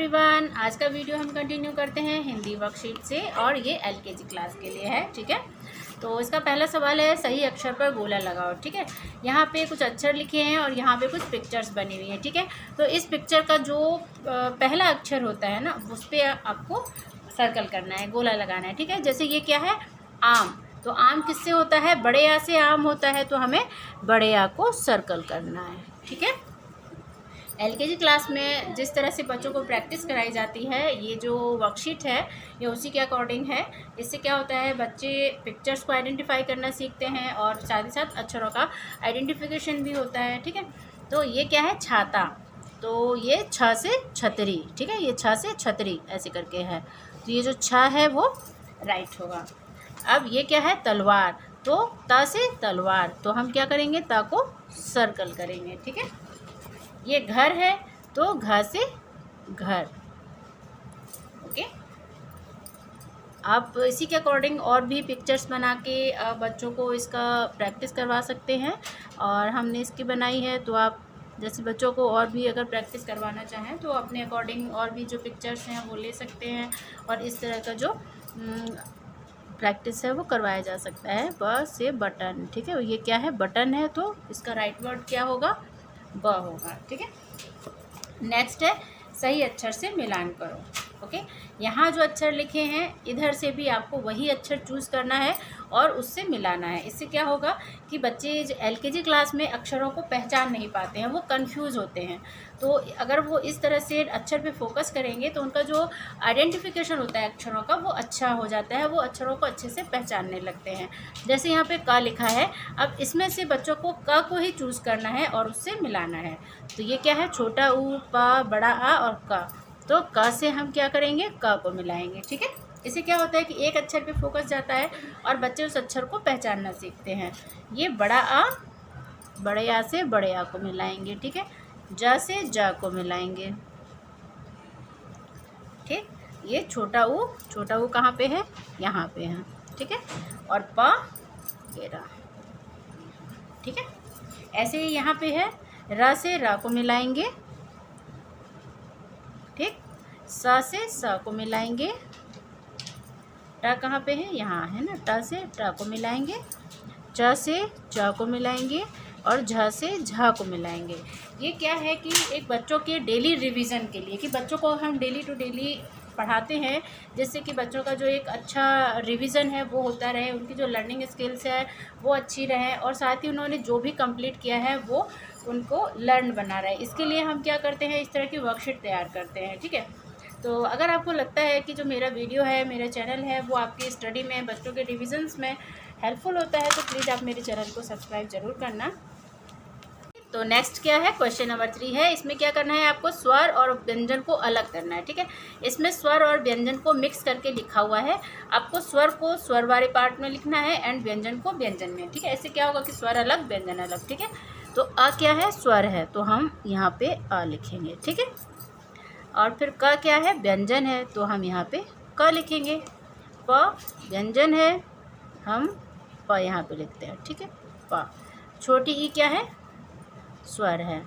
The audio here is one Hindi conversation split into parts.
एवरीवन, आज का वीडियो हम कंटिन्यू करते हैं हिंदी वर्कशीट से और ये एलकेजी क्लास के लिए है। ठीक है, तो इसका पहला सवाल है सही अक्षर पर गोला लगाओ। ठीक है, यहाँ पे कुछ अक्षर लिखे हैं और यहाँ पे कुछ पिक्चर्स बनी हुई हैं। ठीक है, तो इस पिक्चर का जो पहला अक्षर होता है ना, उस पर आपको सर्कल करना है, गोला लगाना है। ठीक है, जैसे ये क्या है, आम। तो आम किससे होता है, बड़े आ से आम होता है, तो हमें बड़े आ को सर्कल करना है। ठीक है, एलकेजी क्लास में जिस तरह से बच्चों को प्रैक्टिस कराई जाती है, ये जो वर्कशीट है ये उसी के अकॉर्डिंग है। इससे क्या होता है, बच्चे पिक्चर्स को आइडेंटिफाई करना सीखते हैं और साथ ही साथ अक्षरों का आइडेंटिफिकेशन भी होता है। ठीक है, तो ये क्या है, छाता। तो ये छ से छतरी। ठीक है, ये छ से छतरी ऐसे करके है, तो ये जो छ है वो राइट होगा। अब ये क्या है, तलवार। तो त से तलवार, तो हम क्या करेंगे, त को सर्कल करेंगे। ठीक है, ये घर है, तो घ से घर। ओके, आप इसी के अकॉर्डिंग और भी पिक्चर्स बना के बच्चों को इसका प्रैक्टिस करवा सकते हैं। और हमने इसकी बनाई है, तो आप जैसे बच्चों को और भी अगर प्रैक्टिस करवाना चाहें तो अपने अकॉर्डिंग और भी जो पिक्चर्स हैं वो ले सकते हैं और इस तरह का जो प्रैक्टिस है वो करवाया जा सकता है। ब से बटन। ठीक है, ये क्या है, बटन है, तो इसका राइट वर्ड क्या होगा, ब होगा। ठीक है, नेक्स्ट है सही अक्षर से मिलान करो। ओके, यहाँ जो अक्षर लिखे हैं इधर से भी आपको वही अक्षर चूज़ करना है और उससे मिलाना है। इससे क्या होगा कि बच्चे एलकेजी क्लास में अक्षरों को पहचान नहीं पाते हैं, वो कंफ्यूज होते हैं। तो अगर वो इस तरह से अक्षर पे फोकस करेंगे तो उनका जो आइडेंटिफिकेशन होता है अक्षरों का वो अच्छा हो जाता है, वो अक्षरों को अच्छे से पहचानने लगते हैं। जैसे यहाँ पे क लिखा है, अब इसमें से बच्चों को क को ही चूज़ करना है और उससे मिलाना है। तो ये क्या है, छोटा ऊ, प, बड़ा आ और क। तो क से हम क्या करेंगे, क को मिलाएंगे। ठीक है, इससे क्या होता है कि एक अक्षर पे फोकस जाता है और बच्चे उस अक्षर को पहचानना सीखते हैं। ये बड़ा आ, बड़े आ से बड़े आ को मिलाएंगे। ठीक है, ज से ज को मिलाएंगे। ठीक, ये छोटा ऊ कहाँ पे है, यहाँ पे है। ठीक है, और प ये रहा। ठीक है, ऐसे ही यहाँ पे है, र से र को मिलाएंगे। ठीक, स से स को मिलाएंगे। ट कहाँ पे है, यहाँ है ना, ट से ट को मिलाएंगे। च से च को मिलाएंगे और झ से झ को मिलाएंगे। ये क्या है कि एक बच्चों के डेली रिवीजन के लिए, कि बच्चों को हम डेली टू डेली पढ़ाते हैं, जिससे कि बच्चों का जो एक अच्छा रिवीजन है वो होता रहे, उनकी जो लर्निंग स्किल्स है वो अच्छी रहे और साथ ही उन्होंने जो भी कंप्लीट किया है वो उनको लर्न बना रहे। इसके लिए हम क्या करते हैं, इस तरह की वर्कशीट तैयार करते हैं। ठीक है, तो अगर आपको लगता है कि जो मेरा वीडियो है, मेरा चैनल है, वो आपकी स्टडी में, बच्चों के रिविजन्स में हेल्पफुल होता है, तो प्लीज़ आप मेरे चैनल को सब्सक्राइब ज़रूर करना। तो नेक्स्ट क्या है, क्वेश्चन नंबर 3 है। इसमें क्या करना है, आपको स्वर और व्यंजन को अलग करना है। ठीक है, इसमें स्वर और व्यंजन को मिक्स करके लिखा हुआ है। आपको स्वर को स्वर वाले पार्ट में लिखना है एंड व्यंजन को व्यंजन में। ठीक है, ऐसे क्या होगा कि स्वर अलग व्यंजन अलग। ठीक है, तो अ क्या है, स्वर है, तो हम यहाँ पे अ लिखेंगे। ठीक है, और फिर क क्या है, व्यंजन है, तो हम यहाँ पे क लिखेंगे। प व्यंजन है, हम प यहाँ पे लिखते हैं। ठीक है, प। छोटी ई क्या है, स्वर है,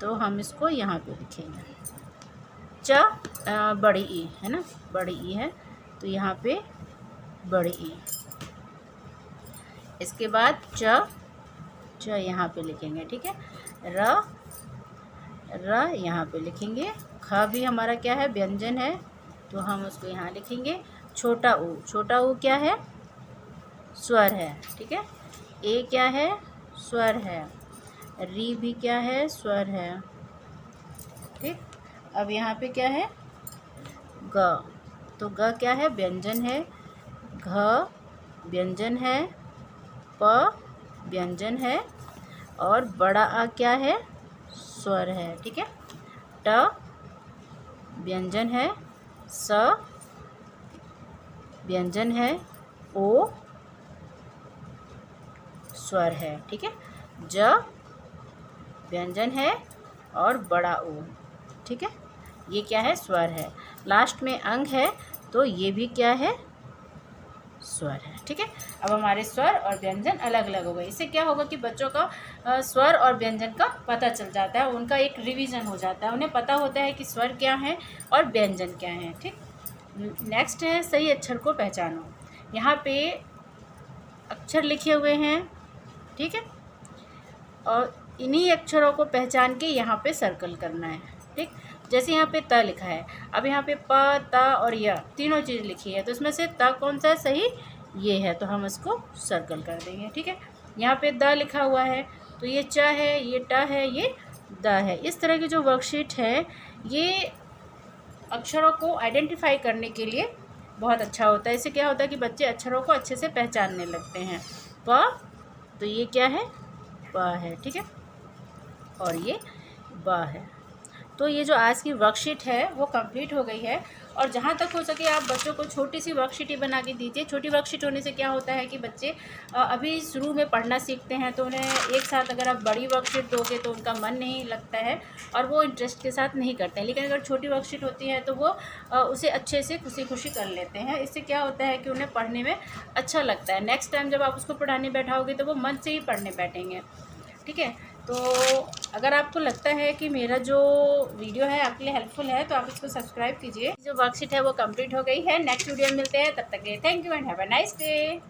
तो हम इसको यहाँ पे लिखेंगे। च बड़ी ई है ना, बड़ी ई है, तो यहाँ पे बड़ी ई। इसके बाद च यहाँ पे लिखेंगे। ठीक है, र यहाँ पे लिखेंगे। ख भी हमारा क्या है, व्यंजन है, तो हम उसको यहाँ लिखेंगे। छोटा ऊ क्या है, स्वर है। ठीक है, ए क्या है, स्वर है। री भी क्या है, स्वर है। ठीक, अब यहाँ पे क्या है, ग। तो ग क्या है, व्यंजन है। घ व्यंजन है। प व्यंजन है और बड़ा आ क्या है, स्वर है। ठीक है, ट व्यंजन है। स व्यंजन है। ओ स्वर है। ठीक है, ज व्यंजन है और बड़ा ओ। ठीक है, ये क्या है, स्वर है। लास्ट में अंग है, तो ये भी क्या है, स्वर है। ठीक है, अब हमारे स्वर और व्यंजन अलग अलग हो गए। इससे क्या होगा कि बच्चों का स्वर और व्यंजन का पता चल जाता है, उनका एक रिवीजन हो जाता है, उन्हें पता होता है कि स्वर क्या है और व्यंजन क्या है। ठीक, नेक्स्ट है सही अक्षर को पहचानो। यहाँ पे अक्षर लिखे हुए हैं, ठीक है, और इन्हीं अक्षरों को पहचान के यहाँ पे सर्कल करना है। ठीक, जैसे यहाँ पे त लिखा है, अब यहाँ पे प त और य तीनों चीज़ लिखी है, तो इसमें से त कौन सा है सही, ये है, तो हम इसको सर्कल कर देंगे। ठीक है, यहाँ पे द लिखा हुआ है, तो ये च है, ये ट है, ये द है। इस तरह की जो वर्कशीट है ये अक्षरों को आइडेंटिफाई करने के लिए बहुत अच्छा होता है। इससे क्या होता है कि बच्चे अक्षरों को अच्छे से पहचानने लगते हैं। प, तो ये क्या है, प है। ठीक है, और ये ब है। तो ये जो आज की वर्कशीट है वो कंप्लीट हो गई है। और जहाँ तक हो सके आप बच्चों को छोटी सी वर्कशीट ही बना के दीजिए। छोटी वर्कशीट होने से क्या होता है कि बच्चे अभी शुरू में पढ़ना सीखते हैं, तो उन्हें एक साथ अगर आप बड़ी वर्कशीट दोगे तो उनका मन नहीं लगता है और वो इंटरेस्ट के साथ नहीं करते हैं। लेकिन अगर छोटी वर्कशीट होती है तो वो उसे अच्छे से खुशी खुशी कर लेते हैं। इससे क्या होता है कि उन्हें पढ़ने में अच्छा लगता है। नेक्स्ट टाइम जब आप उसको पढ़ाने बैठाओगे तो वो मन से ही पढ़ने बैठेंगे। ठीक है, तो अगर आपको लगता है कि मेरा जो वीडियो है आपके लिए हेल्पफुल है तो आप इसको सब्सक्राइब कीजिए। जो वर्कशीट है वो कंप्लीट हो गई है। नेक्स्ट वीडियो में मिलते हैं, तब तक के लिए thank you and have a nice day.